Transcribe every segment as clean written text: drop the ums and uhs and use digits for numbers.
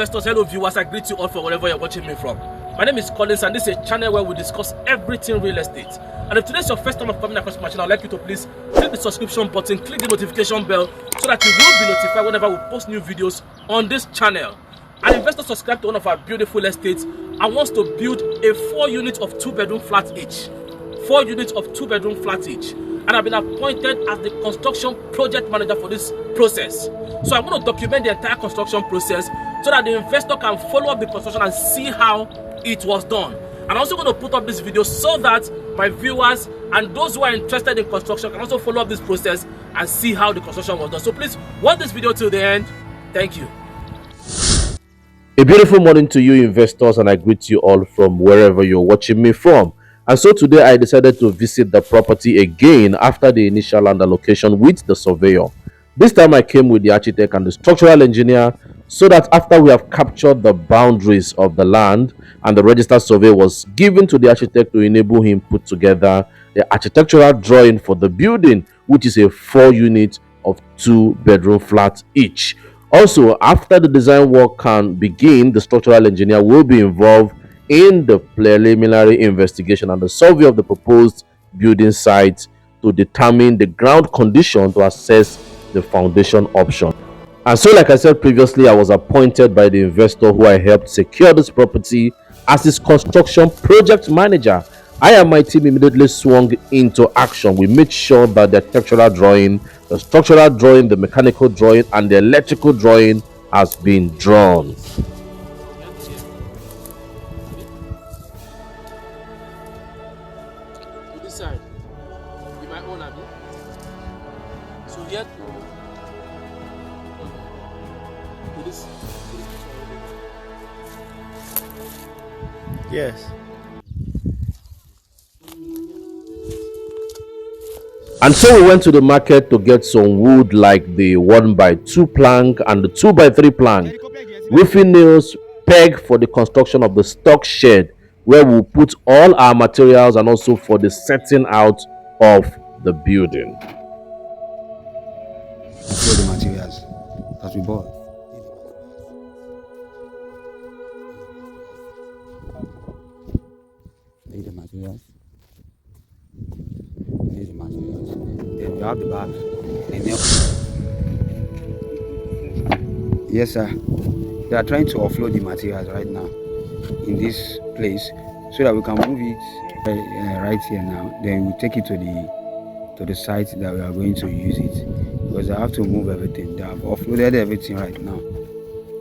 investors, hello viewers, I greet you all from wherever you're watching me from. My name is Collins and this is a channel where we discuss everything real estate. And if today's your first time of coming across my channel, I'd like you to please click the subscription button, click the notification bell so that you will be notified whenever we post new videos on this channel. An investor subscribed to one of our beautiful estates and wants to build a 4 units of 2-bedroom flat each. 4 units of 2-bedroom flat each. And I've been appointed as the construction project manager for this process. So I'm going to document the entire construction process so that the investor can follow up the construction and see how it was done. I'm also going to put up this video so that my viewers and those who are interested in construction can also follow up this process and see how the construction was done. So please watch this video till the end. Thank you. A beautiful morning to you investors, and I greet you all from wherever you're watching me from. And so today I decided to visit the property again after the initial land allocation with the surveyor. This time I came with the architect and the structural engineer so that after we have captured the boundaries of the land and the registered survey was given to the architect to enable him put together the architectural drawing for the building, which is a 4 unit of 2-bedroom flat each. Also, after the design work can begin, the structural engineer will be involved in the preliminary investigation and the survey of the proposed building site to determine the ground condition to assess the foundation option. And so, like I said previously, I was appointed by the investor who I helped secure this property as his construction project manager. I and my team immediately swung into action. We made sure that the architectural drawing, the structural drawing, the mechanical drawing, and the electrical drawing has been drawn. Side be my own, abi? So here to this. Yes. And so we went to the market to get some wood like the 1x2 plank and the 2x3 plank, roofing nails, peg for the construction of the stock shed where we'll put all our materials and also for the setting out of the building. All the materials that we bought. Need the materials. Need the materials. Then we have the bag. Yes, sir. They are trying to offload the materials right now in this place so that we can move it right here now. Then we take it to the site that we are going to use it, because I have to move everything. They have offloaded everything right now.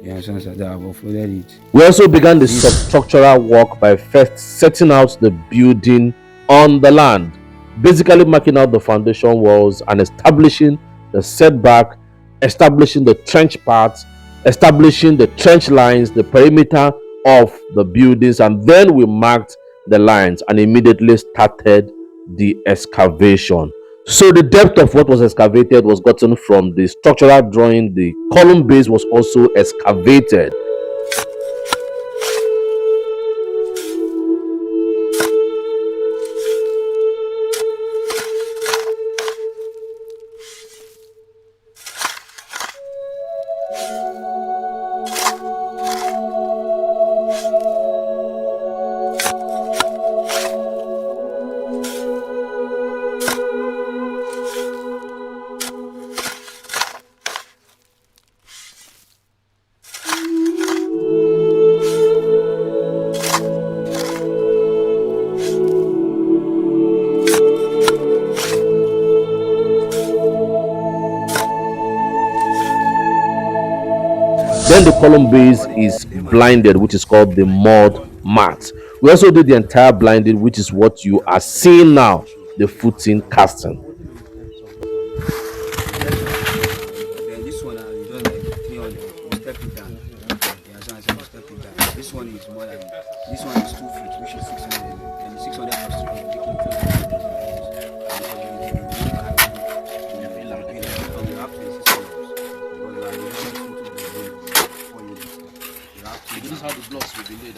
You understand, sir? They have offloaded it. We also began the substructural work by first setting out the building on the land, basically marking out the foundation walls and establishing the setback, establishing the trench parts, establishing the trench lines, the perimeter of the buildings, and then we marked the lines and immediately started the excavation. So the depth of what was excavated was gotten from the structural drawing. The column base was also excavated. Then the column base is blinded, which is called the mud mat. We also did the entire blinding, which is what you are seeing now, the footing casting. Then this one is just like 300. We step it down. This one is more than this one is 2 feet, which is 600. And the 600 plus 300. This is how the blocks will be laid.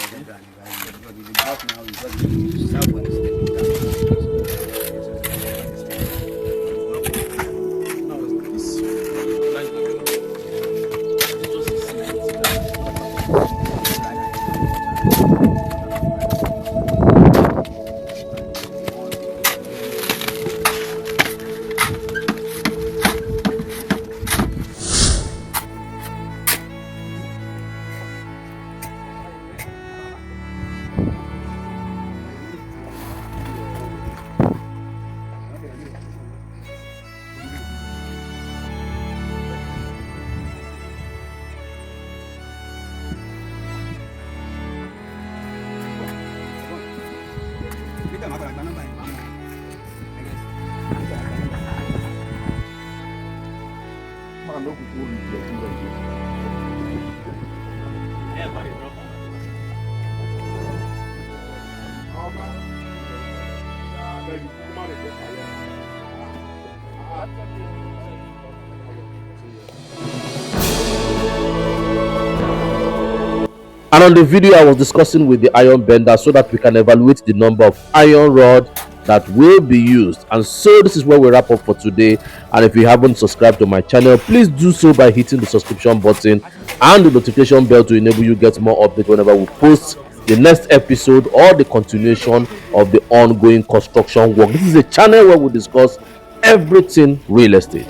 And on the video, I was discussing with the iron bender so that we can evaluate the number of iron rod that will be used. And so this is where we wrap up for today. And if you haven't subscribed to my channel, please do so by hitting the subscription button and the notification bell to enable you get more updates whenever we post the next episode or the continuation of the ongoing construction work. This is a channel where we discuss everything real estate.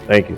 Thank you.